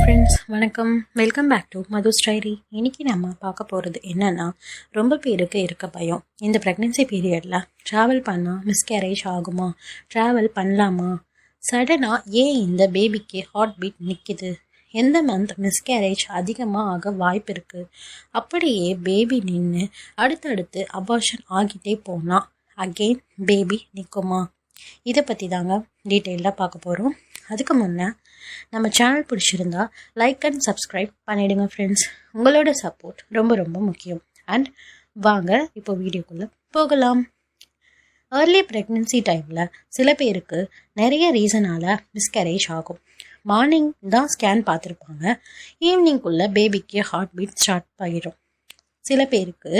Friends, வணக்கம். Welcome back to Madhu's diary. இன்றைக்கி நம்ம பார்க்க போகிறது என்னென்னா, ரொம்ப பேருக்கு இருக்க பயம். இந்த ப்ரெக்னென்சி பீரியடில் ட்ராவல் பண்ணால் மிஸ்கேரேஜ் ஆகுமா, ட்ராவல் பண்ணலாமா, சடனாக ஏன் இந்த பேபிக்கு ஹார்ட் பீட் நிற்கிது, எந்த மந்த் மிஸ்கேரேஜ் அதிகமாக ஆக வாய்ப்பு இருக்குது, அப்படியே பேபி நின்று அடுத்தடுத்து அபார்ஷன் ஆகிட்டே போனால் அகெயின் பேபி நிற்குமா, இதை பற்றி தாங்க டீட்டெயிலாக பார்க்க போகிறோம். அதுக்கு முன்னே நம்ம சேனல் பிடிச்சிருந்தா லைக் அண்ட் சப்ஸ்கிரைப் பண்ணிவிடுங்க ஃப்ரெண்ட்ஸ். உங்களோட சப்போர்ட் ரொம்ப ரொம்ப முக்கியம். அண்ட் வாங்க இப்போ வீடியோக்குள்ளே போகலாம். ஏர்லி ப்ரெக்னென்சி டைமில் சில பேருக்கு நிறைய ரீசனால் மிஸ்கேரேஜ் ஆகும். மார்னிங் தான் ஸ்கேன் பார்த்துருப்பாங்க, ஈவினிங்குள்ளே பேபிக்கு ஹார்ட் பீட் ஸ்டார்ட் ஆகிடும். சில பேருக்கு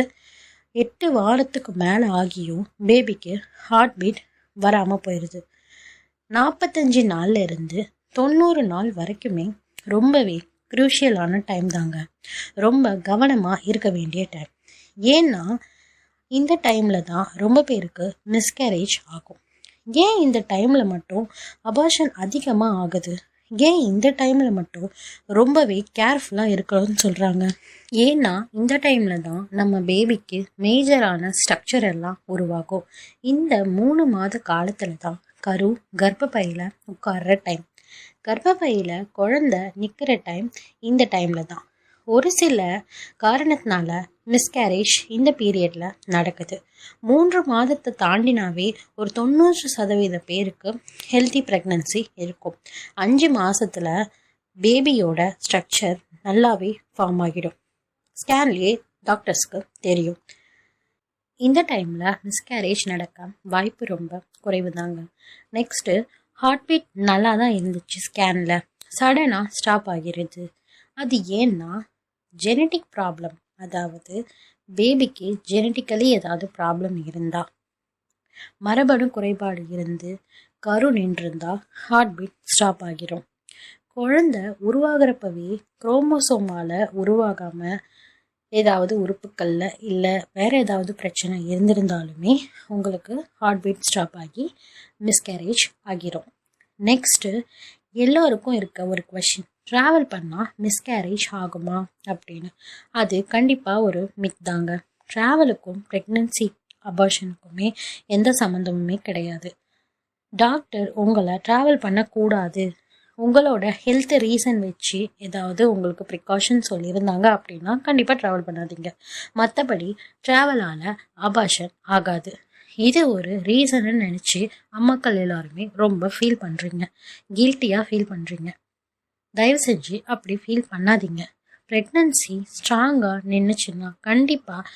8 வாரத்துக்கு மேலே ஆகியும் பேபிக்கு ஹார்ட் பீட் வராமல் போயிடுது. 45 நாளில் இருந்து 90 நாள் வரைக்குமே ரொம்பவே க்ரூஷியலான டைம் தாங்க. ரொம்ப கவனமாக இருக்க வேண்டிய டைம். ஏன்னா இந்த டைமில் தான் ரொம்ப பேருக்கு மிஸ்கேரேஜ் ஆகும். ஏன் இந்த டைமில் மட்டும் அபார்ஷன் அதிகமாக ஆகுது, ஏன் இந்த டைமில் மட்டும் ரொம்பவே கேர்ஃபுல்லாக இருக்கணும்னு சொல்கிறாங்க. ஏன்னா இந்த டைமில் தான் நம்ம பேபிக்கு மேஜரான ஸ்ட்ரக்சர் எல்லாம் உருவாகும். இந்த 3 மாத காலத்தில் தான் கரு கர்ப்பப்பையில் உட்கார்ற டைம். கர்ப்பப்பையில் குழந்தை நிற்கிற டைம் இந்த டைமில் தான். ஒரு சில காரணத்தினால மிஸ்கேரேஜ் இந்த பீரியடில் நடக்குது. 3 மாதத்தை தாண்டினாவே ஒரு 90% பேருக்கு ஹெல்த்தி ப்ரெக்னன்சி இருக்கும். 5 மாதத்தில் பேபியோட ஸ்ட்ரக்சர் நல்லாவே ஃபார்ம் ஆகிடும். ஸ்கேன்லேயே டாக்டர்ஸ்க்கு தெரியும். இந்த டைமில் மிஸ்கேரேஜ் நடக்க வாய்ப்பு ரொம்ப குறைவு தாங்க. நெக்ஸ்ட்டு, ஹார்ட் பீட் நல்லா தான் இருந்துச்சு ஸ்கேனில், சடனாக ஸ்டாப் ஆகிறது. அது ஏன்னா ஜெனட்டிக் ப்ராப்ளம், அதாவது பேபிக்கு ஜெனட்டிக்கலி ஏதாவது ப்ராப்ளம் இருந்தால், மரபணு குறைபாடு இருந்து கரு நின்றிருந்தால் ஹார்ட் பீட் ஸ்டாப் ஆகிரும். குழந்தை உருவாகிறப்பவே குரோமோசோமால் உருவாகாமல் ஏதாவது உறுப்புக்களில் இல்லை வேறு ஏதாவது பிரச்சனை இருந்திருந்தாலுமே உங்களுக்கு ஹார்ட் பீட் ஸ்டாப் ஆகி மிஸ்கேரேஜ் ஆகிரும். நெக்ஸ்ட்டு, எல்லோருக்கும் இருக்க ஒரு கொஷின், ட்ராவல் பண்ணால் மிஸ்கேரேஜ் ஆகுமா அப்படின்னு. அது கண்டிப்பாக ஒரு மித் தாங்க. ட்ராவலுக்கும் ப்ரெக்னென்சி அபார்ஷனுக்குமே எந்த சம்மந்தமுமே கிடையாது. டாக்டர் உங்களை ட்ராவல் பண்ணக்கூடாது, உங்களோட ஹெல்த் ரீசன் வச்சு ஏதாவது உங்களுக்கு ப்ரிகாஷன் சொல்லியிருந்தாங்க அப்படின்னா கண்டிப்பாக ட்ராவல் பண்ணாதீங்க. மற்றபடி ட்ராவலால் அபார்ஷன் ஆகாது. இது ஒரு ரீசன்னு நினச்சி அம்மாக்கள் எல்லாருமே ரொம்ப ஃபீல் பண்ணுறீங்க, கில்ட்டியாக ஃபீல் பண்ணுறீங்க. தயவு செஞ்சு அப்படி ஃபீல் பண்ணாதீங்க. ப்ரெக்னன்சி ஸ்ட்ராங்காக நின்றுச்சுன்னா கண்டிப்பாக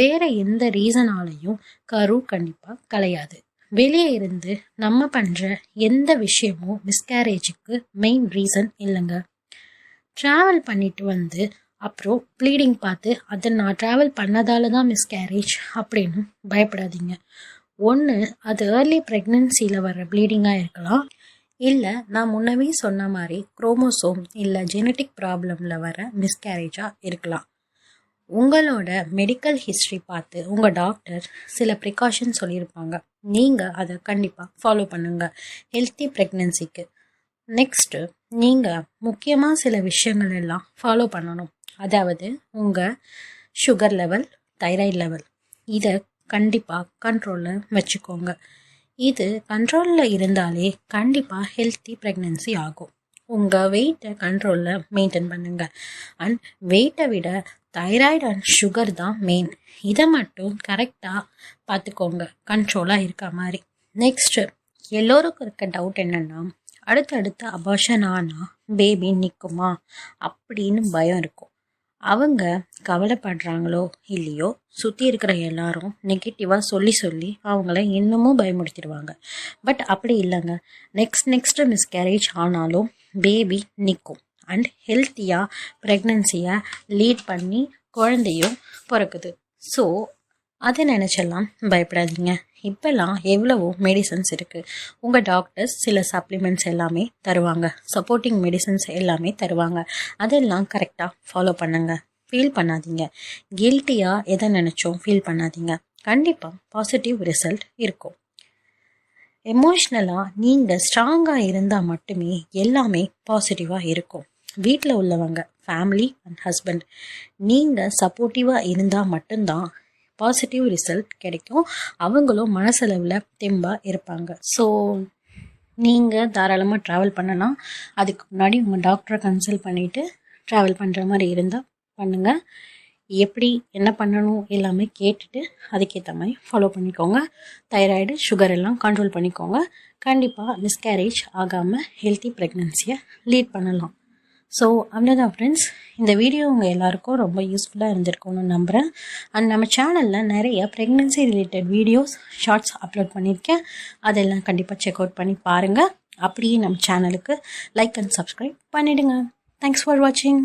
வேறு எந்த ரீசனாலையும் கரு கண்டிப்பாக கலையாது. வெளியே இருந்து நம்ம பண்ணுற எந்த விஷயமும் மிஸ்கேரேஜுக்கு மெயின் ரீசன் இல்லைங்க. ட்ராவல் பண்ணிட்டு வந்து அப்புறம் ப்ளீடிங் பார்த்து அதை நான் ட்ராவல் பண்ணதால தான் மிஸ்கேரேஜ் அப்படின்னு பயப்படாதீங்க. ஒன்று, அது ஏர்லி ப்ரெக்னென்சியில் வர ப்ளீடிங்காக இருக்கலாம், இல்லை நான் முன்னவே சொன்ன மாதிரி குரோமோசோம் இல்லை ஜெனட்டிக் ப்ராப்ளமில் வர மிஸ்கேரேஜாக இருக்கலாம். உங்களோட மெடிக்கல் ஹிஸ்ட்ரி பார்த்து உங்கள் டாக்டர் சில ப்ரிகாஷன் சொல்லியிருப்பாங்க, நீங்கள் அதை கண்டிப்பாக ஃபாலோ பண்ணுங்கள் ஹெல்த்தி ப்ரெக்னென்சிக்கு. நெக்ஸ்ட்டு, நீங்கள் முக்கியமாக சில விஷயங்கள் எல்லாம் ஃபாலோ பண்ணணும். அதாவது உங்கள் சுகர் லெவல், தைராய்டு லெவல், இதை கண்டிப்பாக கண்ட்ரோலில் வச்சுக்கோங்க. இது கண்ட்ரோலில் இருந்தாலே கண்டிப்பாக ஹெல்த்தி ப்ரெக்னென்சி ஆகும். உங்கள் வெயிட்டை கண்ட்ரோலில் மெயின்டைன் பண்ணுங்கள். அண்ட் வெயிட்டை விட தைராய்டு அண்ட் சுகர் தான் மெயின். இதை மட்டும் கரெக்டாக பார்த்துக்கோங்க, கண்ட்ரோலாக இருக்க மாதிரி. நெக்ஸ்ட்டு, எல்லோருக்கும் இருக்க டவுட் என்னென்னா, அடுத்தடுத்து அபார்ஷன் ஆனால் பேபி நிற்குமா அப்படின்னு பயம் இருக்கும். அவங்க கவலைப்படுறாங்களோ இல்லையோ, சுற்றி இருக்கிற எல்லாரும் நெகட்டிவாக சொல்லி அவங்கள இன்னமும் பயமுடுத்திடுவாங்க. பட் அப்படி இல்லைங்க. நெக்ஸ்ட்டு மிஸ்கேரேஜ் ஆனாலும் பேபி நிற்கும் அண்ட் ஹெல்த்தியாக ப்ரெக்னன்சியை லீட் பண்ணி குழந்தையும் பிறக்குது. ஸோ அதை நினச்செல்லாம் பயப்படாதீங்க. இப்போல்லாம் எவ்வளவோ மெடிசன்ஸ் இருக்குது. உங்கள் டாக்டர்ஸ் சில சப்ளிமெண்ட்ஸ் எல்லாமே தருவாங்க, சப்போர்ட்டிங் மெடிசன்ஸ் எல்லாமே தருவாங்க. அதெல்லாம் கரெக்டாக ஃபாலோ பண்ணுங்கள். ஃபீல் பண்ணாதீங்க, கில்ட்டியாக எதை நினச்சோம் ஃபீல் பண்ணாதீங்க. கண்டிப்பாக பாசிட்டிவ் ரிசல்ட் இருக்கும். எமோஷ்னலாக நீங்கள் ஸ்ட்ராங்காக இருந்தால் மட்டுமே எல்லாமே பாசிட்டிவாக இருக்கும். வீட்டில் உள்ளவங்க, ஃபேமிலி அண்ட் ஹஸ்பண்ட், நீங்கள் சப்போர்ட்டிவாக இருந்தால் மட்டும்தான் பாசிட்டிவ் ரிசல்ட் கிடைக்கும். அவங்களும் மனசளவில் தெம்பாக இருப்பாங்க. ஸோ நீங்கள் தாராளமாக ட்ராவல் பண்ணலாம். அதுக்கு முன்னாடி உங்கள் டாக்டரை கன்சல்ட் பண்ணிவிட்டு ட்ராவல் பண்ணுற மாதிரி இருந்தால் பண்ணுங்கள். எப்படி என்ன பண்ணணும் எல்லாமே கேட்டுட்டு அதுக்கேற்ற மாதிரி ஃபாலோ பண்ணிக்கோங்க. தைராய்டு, சுகர் எல்லாம் கண்ட்ரோல் பண்ணிக்கோங்க. கண்டிப்பாக மிஸ்கேரேஜ் ஆகாமல் ஹெல்த்தி ப்ரெக்னன்சியை லீட் பண்ணலாம். ஸோ அவ்வளோதான் ஃப்ரெண்ட்ஸ். இந்த வீடியோ உங்கள் எல்லாருக்கும் ரொம்ப யூஸ்ஃபுல்லாக இருந்திருக்கும்னு நம்புகிறேன். அண்ட் நம்ம சேனலில் நிறைய pregnancy related videos, shorts upload பண்ணியிருக்கேன். அதெல்லாம் கண்டிப்பாக செக் அவுட் பண்ணி பாருங்கள். அப்படியே நம்ம சேனலுக்கு லைக் அண்ட் சப்ஸ்கிரைப் பண்ணிவிடுங்க. தேங்க்ஸ் ஃபார் வாட்சிங்.